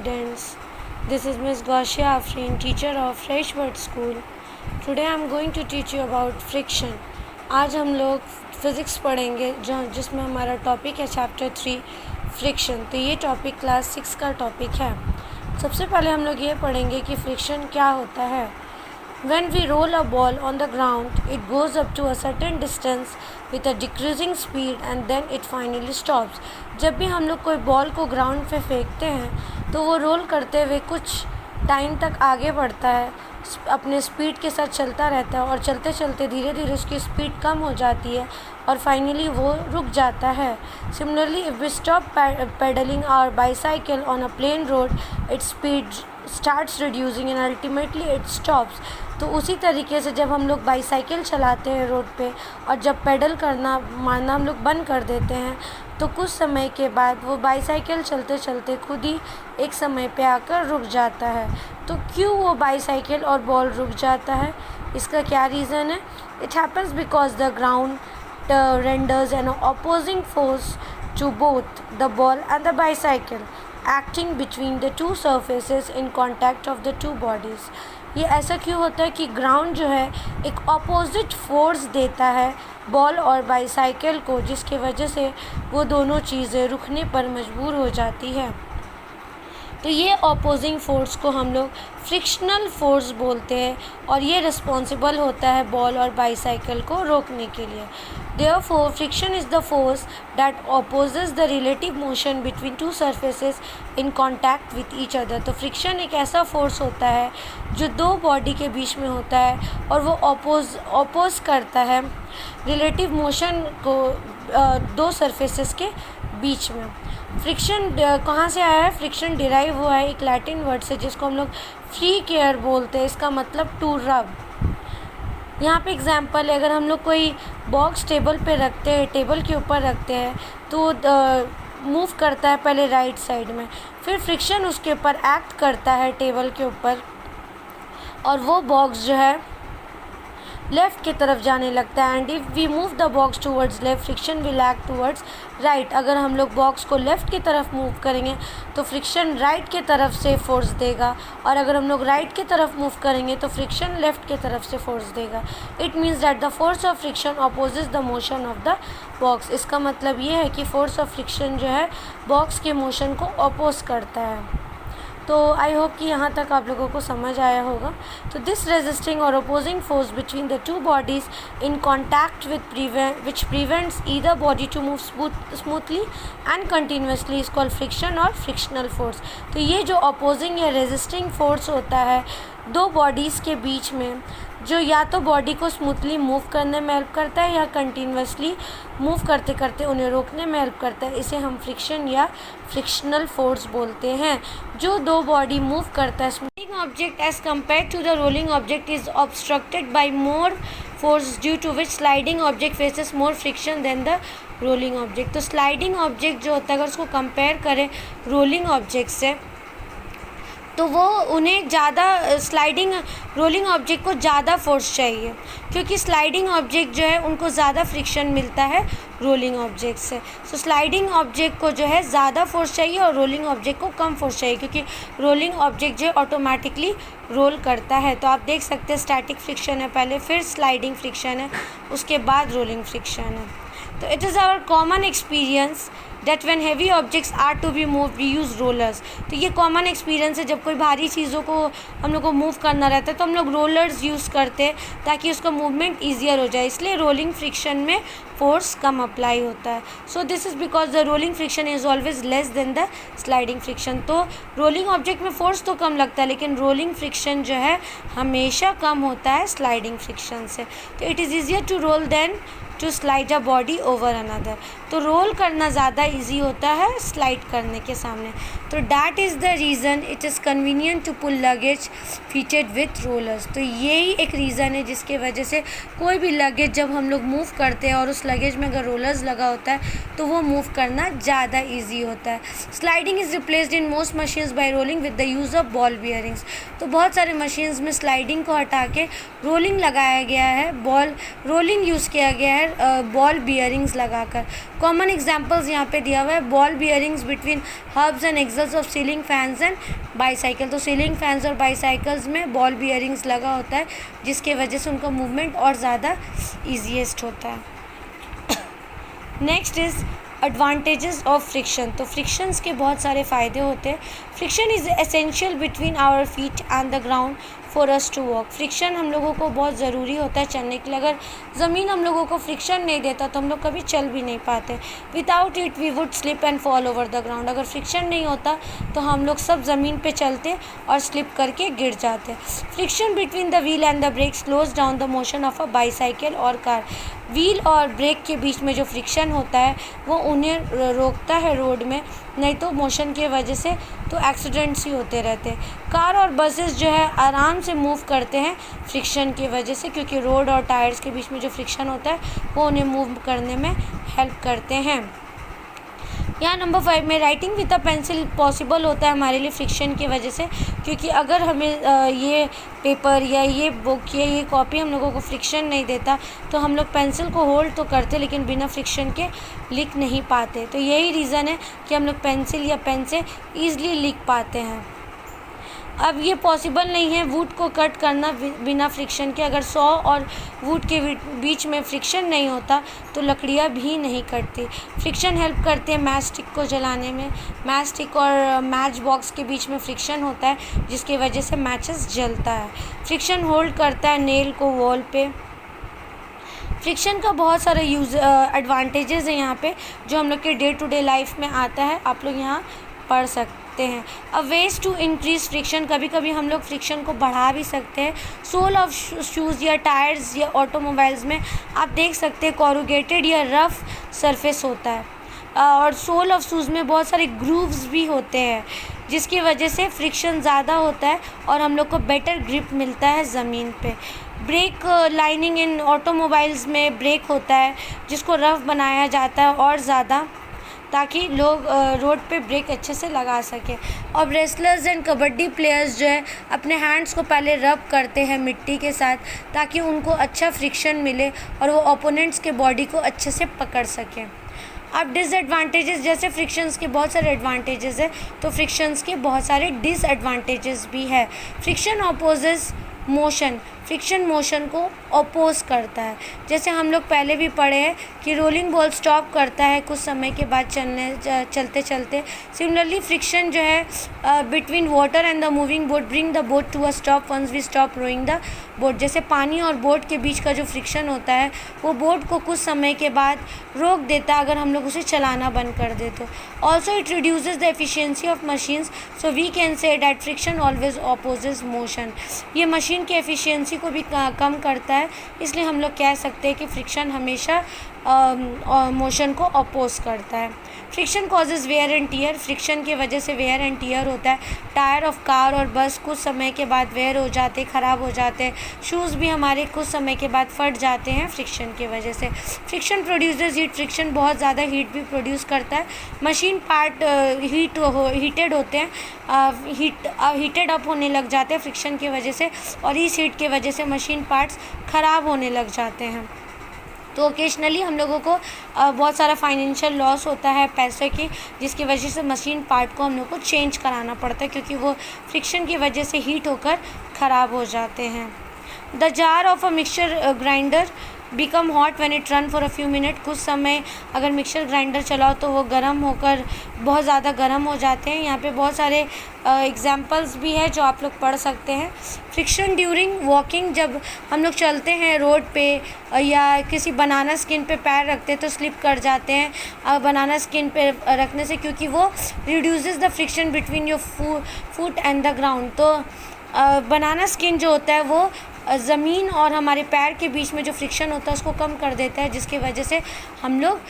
students. This is Miss Gausia Afreen, teacher of Freshbird School. Today I am going to teach you about friction. आज हम लोग physics पढ़ेंगे जिसमें हमारा topic है चैप्टर 3 फ्रिक्शन। तो ये टॉपिक क्लास 6 का टॉपिक है। सबसे पहले हम लोग ये पढ़ेंगे कि फ्रिक्शन क्या होता है। When we roll a ball on the ground, it goes up to a certain distance with a decreasing speed and then it finally stops. जब भी हम लोग कोई बॉल को ग्राउंड पे फेंकते हैं तो वो रोल करते हुए कुछ टाइम तक आगे बढ़ता है, अपने स्पीड के साथ चलता रहता है और चलते चलते धीरे धीरे उसकी स्पीड कम हो जाती है और फाइनली वो रुक जाता है। Similarly if we stop pedalling our bicycle on a plain road, its speed starts reducing and ultimately it stops. तो उसी तरीके से जब हम लोग बाईसाइकिल चलाते हैं रोड पे और जब पेडल करना मारना हम लोग बंद कर देते हैं तो कुछ समय के बाद वो बाईसाइकिल चलते चलते खुद ही एक समय पे आकर रुक जाता है। तो क्यों वो बाईसाइकिल और बॉल रुक जाता है, इसका क्या रीज़न है? It happens because the ground renders an opposing force to both the ball and the bicycle, acting between the two surfaces in contact of the two bodies. ये ऐसा क्यों होता है कि ग्राउंड जो है एक ऑपोजिट फोर्स देता है बॉल और बाईसाइकिल को, जिसकी वजह से वो दोनों चीज़ें रुकने पर मजबूर हो जाती है। तो ये ऑपोजिंग फोर्स को हम लोग फ्रिक्शनल फोर्स बोलते हैं और ये रिस्पॉन्सिबल होता है बॉल और बाईसाइकिल को रोकने के लिए। Therefore, friction is the force that opposes the relative motion between two surfaces in contact with each other. तो फ्रिक्शन एक ऐसा फोर्स होता है जो दो बॉडी के बीच में होता है और वो ऑपोज करता है रिलेटिव मोशन को दो सरफेसेस के बीच में। फ्रिक्शन कहाँ से आया है? फ्रिक्शन डिराइव हुआ है एक लैटिन वर्ड से जिसको हम लोग फ्री केयर बोलते हैं। इसका मतलब टू रब। यहाँ पे एग्जांपल है, अगर हम लोग कोई बॉक्स टेबल पे रखते हैं, टेबल के ऊपर रखते हैं तो मूव करता है पहले राइट साइड में, फिर फ्रिक्शन उसके ऊपर एक्ट करता है टेबल के ऊपर और वो बॉक्स जो है लेफ़्ट की तरफ जाने लगता है। And if we move the box towards left, friction will act towards right. अगर हम लोग बॉक्स को लेफ़्ट की तरफ मूव करेंगे तो फ्रिक्शन राइट की तरफ से फोर्स देगा और अगर हम लोग राइट की तरफ मूव करेंगे तो फ्रिक्शन लेफ़्ट की तरफ से फोर्स देगा। It means that the force of friction opposes the motion of the box. इसका मतलब ये है कि फोर्स ऑफ फ्रिक्शन जो है बॉक्स के मोशन को अपोज करता है। तो आई होप कि यहाँ तक आप लोगों को समझ आया होगा। तो this resisting or opposing force between the two bodies in contact which prevents either body to move smoothly and continuously is called friction or frictional force. तो ये जो अपोजिंग या रेजिस्टिंग फोर्स होता है दो बॉडीज़ के बीच में, जो या तो बॉडी को स्मूथली मूव करने में हेल्प करता है या कंटिन्यूसली मूव करते करते उन्हें रोकने में हेल्प करता है, इसे हम फ्रिक्शन या फ्रिक्शनल फोर्स बोलते हैं। जो दो बॉडी मूव करता है, smoothing object as compare to the rolling object is obstructed by more force due to which sliding object faces more friction than the rolling object. तो स्लाइडिंग ऑब्जेक्ट जो होता है अगर उसको कंपेयर करें रोलिंग ऑब्जेक्ट से तो वो उन्हें ज़्यादा रोलिंग ऑब्जेक्ट को ज़्यादा फोर्स चाहिए, क्योंकि स्लाइडिंग ऑब्जेक्ट जो है उनको ज़्यादा फ्रिक्शन मिलता है रोलिंग ऑब्जेक्ट से। सो स्लाइडिंग ऑब्जेक्ट को जो है ज़्यादा फोर्स चाहिए और रोलिंग ऑब्जेक्ट को कम फोर्स चाहिए, क्योंकि रोलिंग ऑब्जेक्ट जो है ऑटोमेटिकली रोल करता है। तो आप देख सकते हैं स्टैटिक फ्रिक्शन है पहले, फिर स्लाइडिंग फ्रिक्शन है, उसके बाद रोलिंग फ्रिक्शन है। तो it is our common experience that when heavy objects are to be moved we use rollers। तो ये कॉमन एक्सपीरियंस है, जब कोई भारी चीज़ों को हम लोग को मूव करना रहता है तो हम लोग रोलर्स यूज़ करते हैं ताकि उसका मूवमेंट ईजियर हो जाए, इसलिए रोलिंग फ्रिक्शन में फोर्स कम अप्लाई होता है। So this is because the rolling friction is always less than the sliding friction. तो रोलिंग ऑब्जेक्ट में फोर्स तो कम लगता है लेकिन रोलिंग फ्रिक्शन जो है हमेशा कम होता है स्लाइडिंग फ्रिक्शन से। तो it is easier to roll than to slide a body over another. तो रोल करना ज़्यादा इजी होता है स्लाइड करने के सामने। तो that is the reason it is convenient to pull luggage fitted with rollers. तो यही एक रीज़न है जिसके वजह से कोई भी लगेज जब हम लोग मूव करते हैं और उस लगेज में अगर रोलर्स लगा होता है तो वो मूव करना ज़्यादा ईजी होता है। Sliding is replaced in most machines bye rolling with the use of ball bearings. तो बहुत सारे मशीन्स में स्लाइडिंग को हटा के रोलिंग लगाया गया है, रोलिंग यूज़ किया गया है बॉल बियरिंग्स लगाकर। कॉमन एग्जांपल्स यहाँ पे दिया हुआ है, ball bearings between hubs and axles of ceiling fans and bicycle. तो सीलिंग फैंस और बाईसाइकिल्स में बॉल बियरिंग्स लगा होता है जिसके वजह से उनका मूवमेंट और ज़्यादा ईजीएस्ट होता है। Next is advantages of friction. तो फ्रिक्शंस के बहुत सारे फ़ायदे होते हैं। Friction is essential between our feet and the ground for us to walk. Friction हम लोगों को बहुत ज़रूरी होता है चलने के लिए। अगर ज़मीन हम लोगों को फ्रिक्शन नहीं देता तो हम लोग कभी चल भी नहीं पाते। Without it we would slip and fall over the ground. अगर फ्रिक्शन नहीं होता तो हम लोग सब ज़मीन पे चलते और स्लिप करके गिर जाते। Friction between the wheel and the brake slows down the motion of a bicycle और कार। व्हील और ब्रेक के बीच में जो फ्रिक्शन होता है वो उन्हें रोकता है रोड में, नहीं तो मोशन की वजह से तो एक्सीडेंट्स ही होते रहते हैं। कार और बसेस जो है आराम से मूव करते हैं फ्रिक्शन की वजह से, क्योंकि रोड और टायर्स के बीच में जो फ्रिक्शन होता है वो उन्हें मूव करने में हेल्प करते हैं। यहाँ नंबर 5 में writing with a pencil possible होता है हमारे लिए फ्रिक्शन की वजह से, क्योंकि अगर हमें ये पेपर या ये बुक या ये कॉपी हम लोगों को फ्रिक्शन नहीं देता तो हम लोग पेंसिल को होल्ड तो करते लेकिन बिना फ्रिक्शन के लिख नहीं पाते। तो यही रीज़न है कि हम लोग पेंसिल या पेन से ईज़िली लिख पाते हैं। अब ये पॉसिबल नहीं है वुड को कट करना बिना फ्रिक्शन के। अगर सॉ और वुड के बीच में फ्रिक्शन नहीं होता तो लकड़ियाँ भी नहीं कटती। फ्रिक्शन हेल्प करते हैं मैच स्टिक को जलाने में। मैच स्टिक और मैच बॉक्स के बीच में फ्रिक्शन होता है जिसकी वजह से मैचेस जलता है। फ्रिक्शन होल्ड करता है नेल को वॉल पे। फ्रिक्शन का बहुत सारे एडवांटेजेस है यहाँ पे जो हम लोग के डे टू डे लाइफ में आता है, आप लोग यहाँ पढ़ सकते हैं। अब वेज टू इंक्रीज फ्रिक्शन, कभी कभी हम लोग फ्रिक्शन को बढ़ा भी सकते हैं। सोल ऑफ शूज़ या टायर्स या ऑटोमोबाइल्स में आप देख सकते हैं कॉरुगेटेड या रफ सरफेस होता है, और सोल ऑफ शूज़ में बहुत सारे ग्रूव्स भी होते हैं जिसकी वजह से फ्रिक्शन ज़्यादा होता है और हम लोग को बेटर ग्रिप मिलता है ज़मीन पे। ब्रेक लाइनिंग इन ऑटोमोबाइल्स में ब्रेक होता है जिसको रफ बनाया जाता है और ज़्यादा, ताकि लोग रोड पे ब्रेक अच्छे से लगा सकें। और रेसलर्स एंड कबड्डी प्लेयर्स जो है अपने हैंड्स को पहले रब करते हैं मिट्टी के साथ ताकि उनको अच्छा फ्रिक्शन मिले और वो ओपोनेंट्स के बॉडी को अच्छे से पकड़ सकें। अब डिसएडवांटेजेस, जैसे फ्रिक्शंस के बहुत सारे एडवांटेजेस है तो फ्रिक्शंस के बहुत सारे डिसएडवांटेजेस भी है। Friction opposes motion, friction motion को अपोज करता है। जैसे हम लोग पहले भी पढ़े हैं कि रोलिंग बॉल स्टॉप करता है कुछ समय के बाद चलते चलते। सिमिलरली फ्रिक्शन जो है between water and the moving boat bring the boat to a stop once we stop rowing the boat. जैसे पानी और बोट के बीच का जो फ्रिक्शन होता है वो बोट को कुछ समय के बाद रोक देता है अगर हम लोग उसे चलाना बंद कर दे तो। Also it reduces the efficiency of machines, so we can say that friction always opposes motion. ये मशीन की एफिशिएंसी को भी कम करता है, इसलिए हम लोग कह सकते हैं कि फ्रिक्शन हमेशा मोशन को अपोज करता है। Friction causes wear and tear, friction की वजह से वेयर एंड टीयर होता है। टायर ऑफ कार और बस कुछ समय के बाद वेयर हो जाते, ख़राब हो जाते हैं। शूज़ भी हमारे कुछ समय के बाद फट जाते हैं फ्रिक्शन की वजह से। फ्रिक्शन प्रोड्यूसेस हीट, फ्रिक्शन बहुत ज़्यादा हीट भी प्रोड्यूस करता है। मशीन पार्ट हीटेड होते हैं, हीटेड अप होने लग जाते हैं फ्रिक्शन की वजह से, और इस हीट की वजह से मशीन पार्ट्स ख़राब होने लग जाते हैं। तो ओकेजनली हम लोगों को बहुत सारा फाइनेंशियल लॉस होता है पैसे की, जिसकी वजह से मशीन पार्ट को हम लोग को चेंज कराना पड़ता है क्योंकि वो फ्रिक्शन की वजह से हीट होकर ख़राब हो जाते हैं। The jar of a mixture grinder become hot when it run for a few minute. कुछ समय अगर मिक्सचर ग्राइंडर चलाओ तो वो गर्म होकर बहुत ज़्यादा गर्म हो जाते हैं। यहाँ पे बहुत सारे एग्जांपल्स भी है जो आप लोग पढ़ सकते हैं। फ्रिक्शन ड्यूरिंग वॉकिंग, जब हम लोग चलते हैं रोड पे या किसी बनाना स्किन पे पैर रखते हैं तो स्लिप कर जाते हैं बनाना स्किन पे रखने से, क्योंकि वो reduces the friction between your foot and the ground. तो बनाना स्किन जो होता है वो ज़मीन और हमारे पैर के बीच में जो फ्रिक्शन होता है उसको कम कर देता है, जिसकी वजह से हम लोग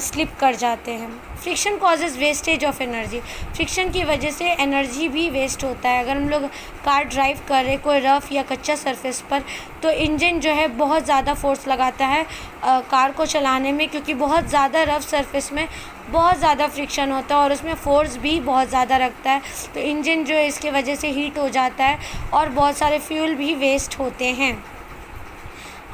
स्लिप कर जाते हैं। Friction causes wastage of energy. Friction की वजह से एनर्जी भी वेस्ट होता है। अगर हम लोग कार ड्राइव कर रहे कोई रफ़ या कच्चा सरफेस पर, तो इंजन जो है बहुत ज़्यादा फोर्स लगाता है कार को चलाने में, क्योंकि बहुत ज़्यादा रफ़ सरफेस में बहुत ज़्यादा फ्रिक्शन होता है और उसमें फ़ोर्स भी बहुत ज़्यादा रखता है। तो इंजन जो है इसके वजह से हीट हो जाता है और बहुत सारे फ्यूल भी वेस्ट होते हैं।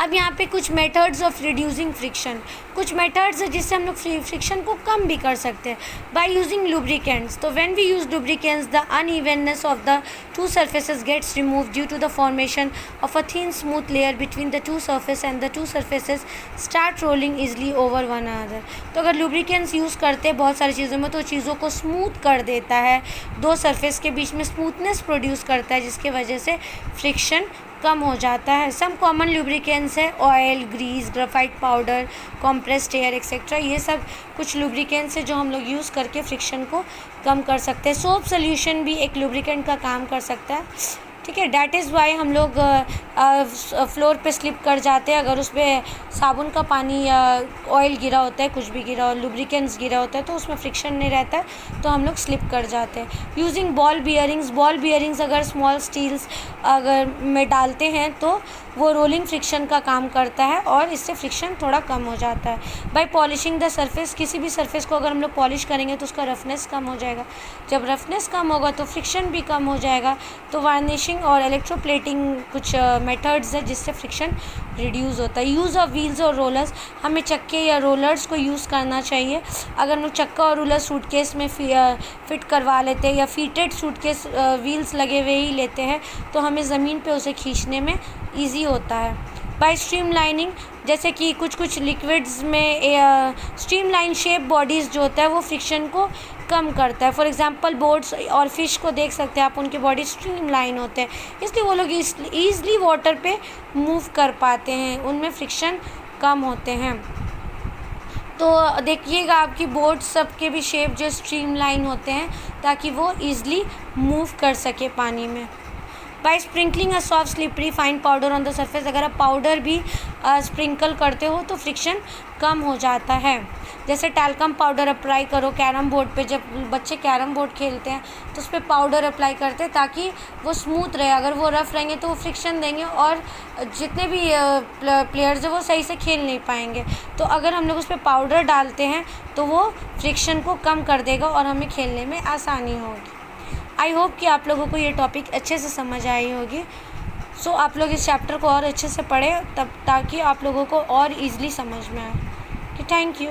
अब यहाँ पे कुछ मेथड्स ऑफ रिड्यूसिंग फ्रिक्शन, कुछ मेथड्स है जिससे हम लोग फ्रिक्शन को कम भी कर सकते हैं बाय यूजिंग लुब्रिकेंट्स। तो when we use lubricants, the unevenness of the two surfaces gets remove due to the formation of a thin smooth layer between the two surface and the two surfaces start rolling easily over one another. तो अगर lubricants use करते हैं बहुत सारी चीज़ों में, तो चीज़ों को स्मूथ कर देता है, दो सर्फेस के बीच में स्मूथनेस प्रोड्यूस करता है, जिसके वजह से फ्रिक्शन कम हो जाता है। सम कॉमन लुब्रिकेंट्स है oil, grease, graphite powder, compressed air etcetera. ये सब कुछ लुब्रिकेंट्स है जो हम लोग यूज़ करके फ्रिक्शन को कम कर सकते हैं। सोप सोल्यूशन भी एक लुब्रिकेंट का काम कर सकता है, ठीक है। डैट इज़ वाई हम लोग फ्लोर पे स्लिप कर जाते हैं अगर उस पर साबुन का पानी या ऑयल गिरा होता है, कुछ भी गिरा हो, लुब्रिकेंट्स गिरा होता है, तो उसमें फ्रिक्शन नहीं रहता है, तो हम लोग स्लिप कर जाते हैं। Using ball bearings, ball bearings अगर स्मॉल स्टील्स अगर में डालते हैं तो वो रोलिंग फ्रिक्शन का काम करता है और इससे फ्रिक्शन थोड़ा कम हो जाता है। बाय पॉलिशिंग द सरफेस, किसी भी सरफेस को अगर हम लोग पॉलिश करेंगे तो उसका रफनेस कम हो जाएगा। जब रफनेस कम होगा तो फ्रिक्शन भी कम हो जाएगा। तो वार्निशिंग और इलेक्ट्रोप्लेटिंग कुछ मेथड्स है जिससे फ्रिक्शन रिड्यूस होता है। यूज़ ऑफ व्हील्स और रोलर्स, हमें चक्के या रोलर्स को यूज़ करना चाहिए। अगर हम लोग चक्का और रोलर सूटकेस में फिट करवा लेते हैं या फीटेड सूटकेस व्हील्स लगे हुए ही लेते हैं, तो हमें ज़मीन पे उसे खींचने में ईजी होता है। बाय स्ट्रीमलाइनिंग, जैसे कि कुछ लिक्विड्स में स्ट्रीमलाइन शेप बॉडीज़ जो होता है वो फ्रिक्शन को कम करता है। फॉर एग्जांपल बोट्स और फिश को देख सकते हैं आप, उनके बॉडी स्ट्रीमलाइन होते हैं, इसलिए वो लोग ईज़िली वाटर पे मूव कर पाते हैं, उनमें फ्रिक्शन कम होते हैं। तो देखिएगा आपकी बोट सबके भी शेप जो स्ट्रीमलाइन होते हैं ताकि वो ईज़िली मूव कर सके पानी में। By sprinkling a soft slippery fine powder on the surface, अगर आप पाउडर भी स्प्रिंकल करते हो तो फ्रिक्शन कम हो जाता है। जैसे टैल्कम पाउडर अप्लाई करो कैरम बोर्ड पे, जब बच्चे कैरम बोर्ड खेलते हैं तो उस पर पाउडर अप्लाई करते हैं ताकि वो स्मूथ रहे। अगर वो रफ़ रहेंगे तो वो फ्रिक्शन देंगे और जितने भी प्लेयर्स हैं वो सही से खेल नहीं पाएंगे। तो अगर हम लोग उस पर पाउडर डालते हैं तो वो फ्रिक्शन को कम कर देगा और हमें खेलने में आसानी होगी। आई होप कि आप लोगों को ये टॉपिक अच्छे से समझ आई होगी। सो आप लोग इस चैप्टर को और अच्छे से पढ़ें तब ताकि आप लोगों को और ईज़िली समझ में आए। Thank you.